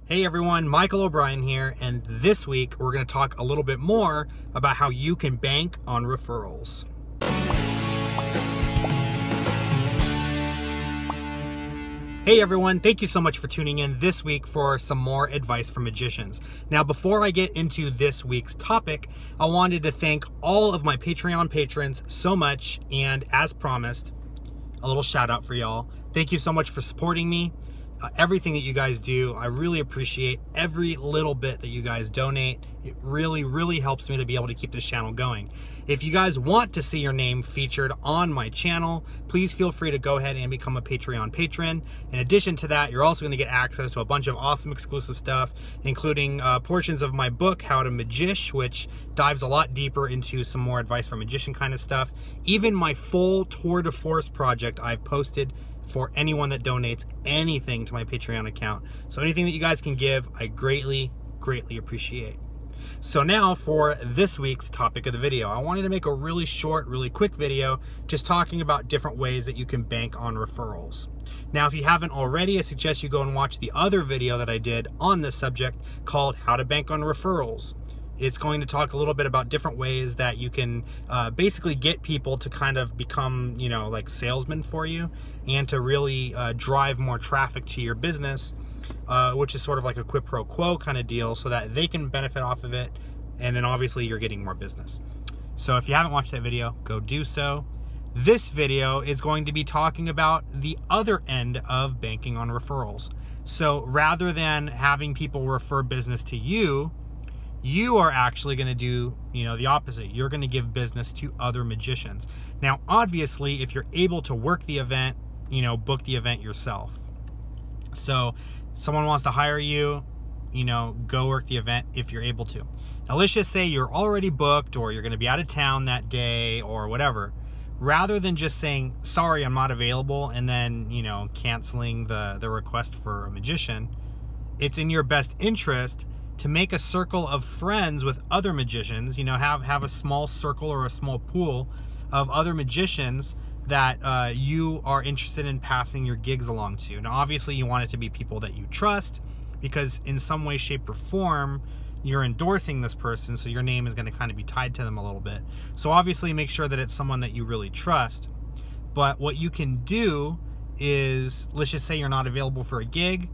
Hey everyone, Michael O'Brien here, and this week we're going to talk a little bit more about how you can bank on referrals. Hey everyone, thank you so much for tuning in this week for some more advice from magicians. Now, before I get into this week's topic, I wanted to thank all of my Patreon patrons so much, and as promised, a little shout out for y'all. Thank you so much for supporting me. Everything that you guys do, I really appreciate every little bit that you guys donate. It really helps me to be able to keep this channel going. If you guys want to see your name featured on my channel, please feel free to go ahead and become a Patreon patron. In addition to that, you're also going to get access to a bunch of awesome exclusive stuff, including portions of my book, How to Magish, which dives a lot deeper into some more advice for magician kind of stuff. Even my full tour de force project I've posted for anyone that donates anything to my Patreon account. So anything that you guys can give, I greatly appreciate. So now for this week's topic of the video, I wanted to make a really short, really quick video just talking about different ways that you can bank on referrals. Now, if you haven't already, I suggest you go and watch the other video that I did on this subject called How to Bank on Referrals. It's going to talk a little bit about different ways that you can basically get people to kind of become, you know, like salesmen for you, and to really drive more traffic to your business, which is sort of like a quid pro quo kind of deal, so that they can benefit off of it, and then obviously you're getting more business. So if you haven't watched that video, go do so. This video is going to be talking about the other end of banking on referrals. So rather than having people refer business to you, you are actually going to do, the opposite. You're going to give business to other magicians. Now, obviously, if you're able to work the event, book the event yourself. So someone wants to hire you, go work the event if you're able to. Now, let's just say you're already booked, or you're going to be out of town that day or whatever. Rather than just saying, sorry, I'm not available, and then, canceling the request for a magician, it's in your best interest to make a circle of friends with other magicians, have a small circle or a small pool of other magicians that you are interested in passing your gigs along to. Now, obviously, you want it to be people that you trust, because in some way, shape, or form, you're endorsing this person, so your name is going to kind of be tied to them a little bit. So obviously, make sure that it's someone that you really trust. But what you can do is, let's just say you're not available for a gig.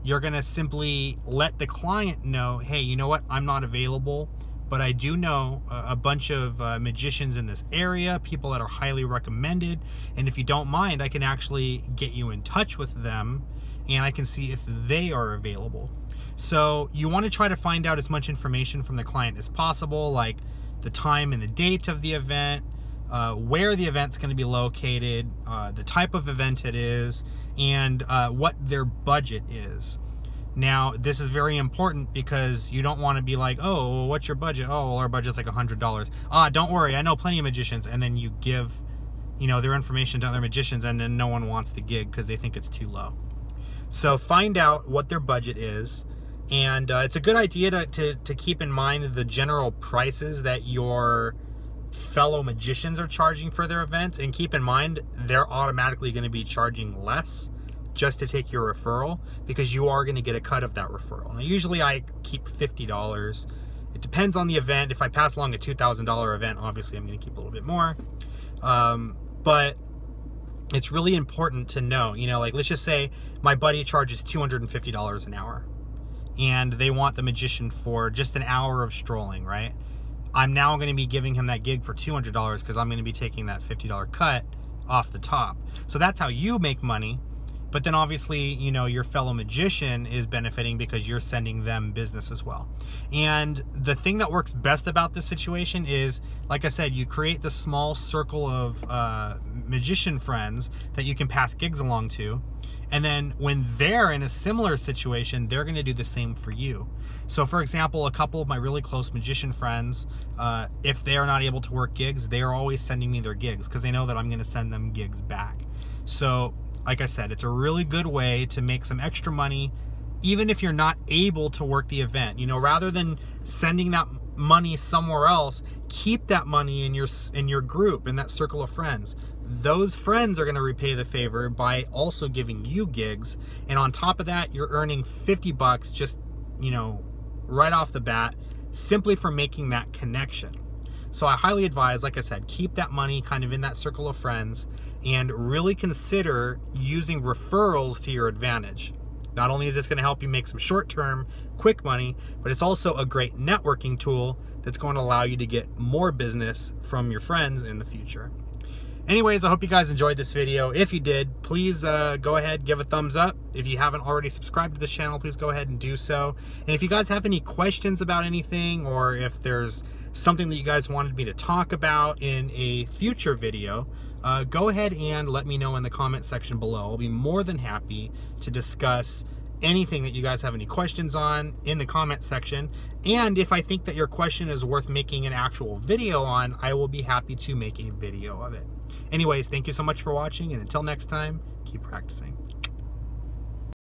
You're going to simply let the client know, hey, you know what, I'm not available, but I do know a bunch of magicians in this area, people that are highly recommended, and if you don't mind, I can actually get you in touch with them, and I can see if they are available. So you want to try to find out as much information from the client as possible, like the time and the date of the event, where the event's going to be located, the type of event it is, and what their budget is. Now, this is very important, because you don't want to be like, oh, what's your budget? Oh, well, our budget's like $100. Don't worry, I know plenty of magicians. And then you give, their information to other magicians, and then no one wants the gig because they think it's too low. So find out what their budget is. And it's a good idea to keep in mind the general prices that your fellow magicians are charging for their events, and keep in mind they're automatically going to be charging less just to take your referral, because you are going to get a cut of that referral. Now, usually I keep $50. It depends on the event. If I pass along a $2,000 event, obviously I'm going to keep a little bit more. But it's really important to know, like, let's just say my buddy charges $250 an hour, and they want the magician for just an hour of strolling, right? I'm now going to be giving him that gig for $200, because I'm going to be taking that $50 cut off the top. So that's how you make money. But then obviously, your fellow magician is benefiting, because you're sending them business as well. And the thing that works best about this situation is, like I said, you create the small circle of magician friends that you can pass gigs along to. And then when they're in a similar situation, they're going to do the same for you. So for example, a couple of my really close magician friends, if they are not able to work gigs, they are always sending me their gigs, because they know that I'm going to send them gigs back. So like I said, it's a really good way to make some extra money, even if you're not able to work the event. Rather than sending that money somewhere else, keep that money in your group, in that circle of friends. those friends are going to repay the favor by also giving you gigs. And on top of that, you're earning 50 bucks just, you know, right off the bat, simply for making that connection. So I highly advise, like I said, keep that money kind of in that circle of friends and really consider using referrals to your advantage. Not only is this going to help you make some short-term, quick money, but it's also a great networking tool that's going to allow you to get more business from your friends in the future. Anyways, I hope you guys enjoyed this video. If you did, please go ahead, give a thumbs up. If you haven't already subscribed to this channel, please go ahead and do so. And if you guys have any questions about anything, or if there's something that you guys wanted me to talk about in a future video, go ahead and let me know in the comment section below. I'll be more than happy to discuss anything that you guys have any questions on in the comment section. And if I think that your question is worth making an actual video on, I will be happy to make a video of it. Anyways, thank you so much for watching, and until next time, keep practicing.